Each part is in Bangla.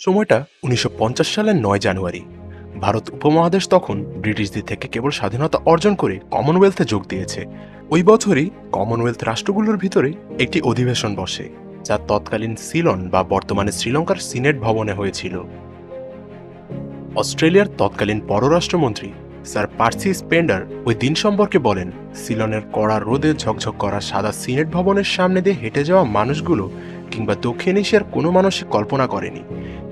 সময়টা ১৯৫০ সালের ৯ জানুয়ারি। ভারত উপমহাদেশ তখন ব্রিটিশদের থেকে কেবল স্বাধীনতা অর্জন করে কমনওয়েলথে যোগ দিয়েছে। ওই বছরই কমনওয়েলথ রাষ্ট্রগুলোর ভিতরে একটি অধিবেশন বসে, যা তৎকালীন সিলন বা বর্তমানে শ্রীলঙ্কার সিনেট ভবনে হয়েছিল। অস্ট্রেলিয়ার তৎকালীন পররাষ্ট্রমন্ত্রী স্যার পার্সি স্পেন্ডার ওই দিন সম্পর্কে বলেন, সিলনের কড়া রোদে ঝকঝক করা সাদা সিনেট ভবনের সামনে দিয়ে হেঁটে যাওয়া মানুষগুলো কিংবা দক্ষিণ এশিয়ার কোনো মানুষই কল্পনা করেনি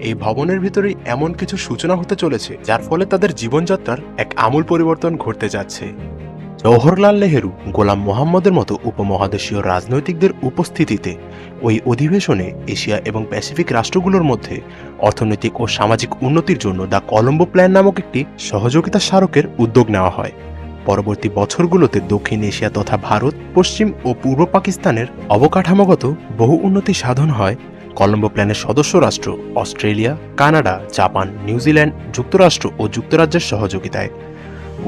এই ভবনের ভিতরেই এমন কিছু সূচনা হতে চলেছে, যার ফলে তাদের জীবনযাত্রার এক আমূল পরিবর্তন ঘটতে যাচ্ছে। জওহরলাল নেহেরু, গোলাম মোহাম্মদের মতো উপমহাদেশীয় রাজনৈতিকদের উপস্থিতিতে ওই অধিবেশনে এশিয়া এবং প্যাসিফিক রাষ্ট্রগুলোর মধ্যে অর্থনৈতিক ও সামাজিক উন্নতির জন্য দ্য কলম্বো প্ল্যান নামক একটি সহযোগিতা স্মারকের উদ্যোগ নেওয়া হয়। পরবর্তী বছরগুলোতে দক্ষিণ এশিয়া তথা ভারত, পশ্চিম ও পূর্ব পাকিস্তানের অবকাঠামোগত বহু উন্নতি সাধন হয় কলম্বো প্ল্যানের সদস্য রাষ্ট্র অস্ট্রেলিয়া, কানাডা, জাপান, নিউজিল্যান্ড, যুক্তরাষ্ট্র ও যুক্তরাজ্যের সহযোগিতায়।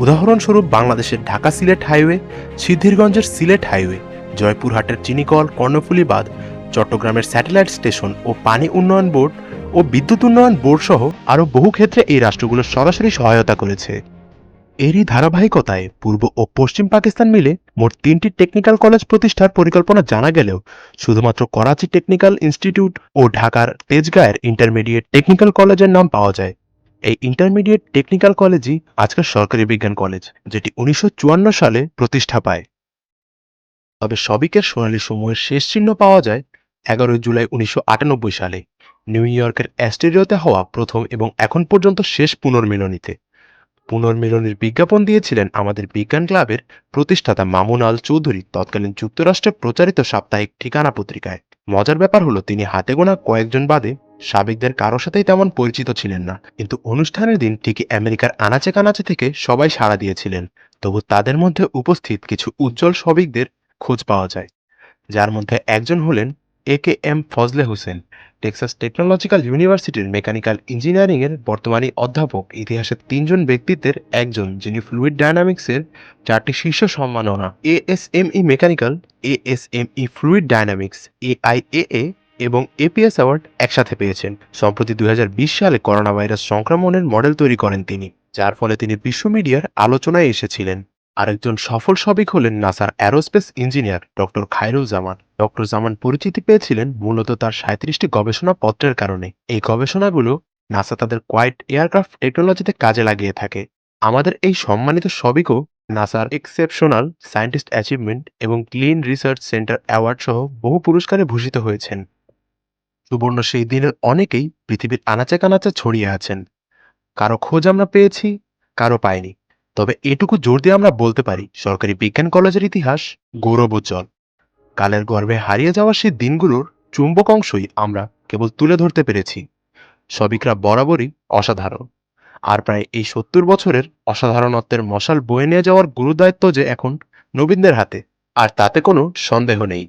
উদাহরণস্বরূপ বাংলাদেশের ঢাকা সিলেট হাইওয়ে, সিদ্ধিরগঞ্জের সিলেট হাইওয়ে, জয়পুরহাটের চিনিকল, কর্ণফুলী বাঁধ, চট্টগ্রামের স্যাটেলাইট স্টেশন ও পানি উন্নয়ন বোর্ড ও বিদ্যুৎ উন্নয়ন বোর্ড সহ আরও বহু ক্ষেত্রে এই রাষ্ট্রগুলো সরাসরি সহায়তা করেছে। এরই ধারাবাহিকতায় পূর্ব ও পশ্চিম পাকিস্তান মিলে মোট ৩টি টেকনিক্যাল কলেজ প্রতিষ্ঠার পরিকল্পনা জানা গেলেও শুধুমাত্র করাচি টেকনিক্যাল ইনস্টিটিউট ও ঢাকার তেজগাঁয়ের ইন্টারমিডিয়েট টেকনিক্যাল কলেজের নাম পাওয়া যায়। এই ইন্টারমিডিয়েট টেকনিক্যাল কলেজই আজকের সরকারি বিজ্ঞান কলেজ, যেটি ১৯৫৪ সালে প্রতিষ্ঠা পায়। তবে সবিকের সোনালী সময়ের শেষ চিহ্ন পাওয়া যায় ১১ জুলাই ১৯৯৮ সালে নিউ ইয়র্কের অ্যাস্টেরিওতে হওয়া প্রথম এবং এখন পর্যন্ত শেষ পুনর্মিলনীতে। পুনর্মিলনীর বিজ্ঞাপন দিয়েছিলেন আমাদের বিজ্ঞান ক্লাবের প্রতিষ্ঠাতা মামুন আল চৌধুরী তৎকালীন যুক্তরাষ্ট্রে প্রচারিত সাপ্তাহিক ঠিকানা পত্রিকায়। মজার ব্যাপার হলো, তিনি হাতে গোনা কয়েকজন বাদে সাবেকদের কারো সাথেই তেমন পরিচিত ছিলেন না, কিন্তু অনুষ্ঠানের দিন ঠিকই আমেরিকার আনাচে কানাচে থেকে সবাই সাড়া দিয়েছিলেন। তবু তাদের মধ্যে উপস্থিত কিছু উজ্জ্বল সবিকদের খোঁজ পাওয়া যায়, যার মধ্যে একজন হলেন A K M. Fazle Hossain, Texas technological ইউনিভার্সিটির মেকানিক্যাল ইঞ্জিনিয়ারিংয়ের বর্তমানী অধ্যাপক, ইতিহাসের ৩জন ব্যক্তিত্বের একজন, যিনি ফ্লুইড ডায়নামিক্সের ৪টি শীর্ষ সম্মাননা এএসএমই মেকানিক্যাল, এএসএমই ফ্লুইড ডায়নামিক্স, এআইএএ এবং এপিএস অ্যাওয়ার্ড একসাথে পেয়েছেন। সম্প্রতি ২০২০ সালে করোনা ভাইরাস সংক্রমণের মডেল তৈরি করেন তিনি, যার ফলে তিনি বিশ্ব মিডিয়ার আলোচনায় এসেছিলেন। আরেকজন সফল সবিক হলেন নাসার অ্যারোস্পেস ইঞ্জিনিয়ার ডক্টর খায়রুল জামান। ডক্টর জামান পরিচিতি পেয়েছিলেন মূলত তার ৩৭টি গবেষণাপত্রের কারণে। এই গবেষণাগুলো নাসা তাদের কোয়াইট এয়ারক্রাফট টেকনোলজিতে কাজে লাগিয়ে থাকে। আমাদের এই সম্মানিত সবিকও নাসার এক্সেপশনাল সায়েন্টিস্ট অ্যাচিভমেন্ট এবং ক্লিন রিসার্চ সেন্টার অ্যাওয়ার্ড সহ বহু পুরস্কারে ভূষিত হয়েছেন। সুবর্ণ সেই দিনের অনেকেই পৃথিবীর আনাচে কানাচে ছড়িয়ে আছেন। কারো খোঁজ আমরা পেয়েছি, কারো পাইনি। তবে এটুকু জোর দিয়ে আমরা বলতে পারি, সরকারি বিজ্ঞান কলেজের ইতিহাস গৌরবোজ্জ্বল। কালের গর্ভে হারিয়ে যাওয়া সেই দিনগুলোর চুম্বক অংশই আমরা কেবল তুলে ধরতে পেরেছি। সবিকরা বরাবরই অসাধারণ, আর প্রায় এই ৭০ বছরের অসাধারণত্বের মশাল বয়ে নিয়ে যাওয়ার গুরুদায়িত্ব যে এখন নবীনদের হাতে, আর তাতে কোনো সন্দেহ নেই।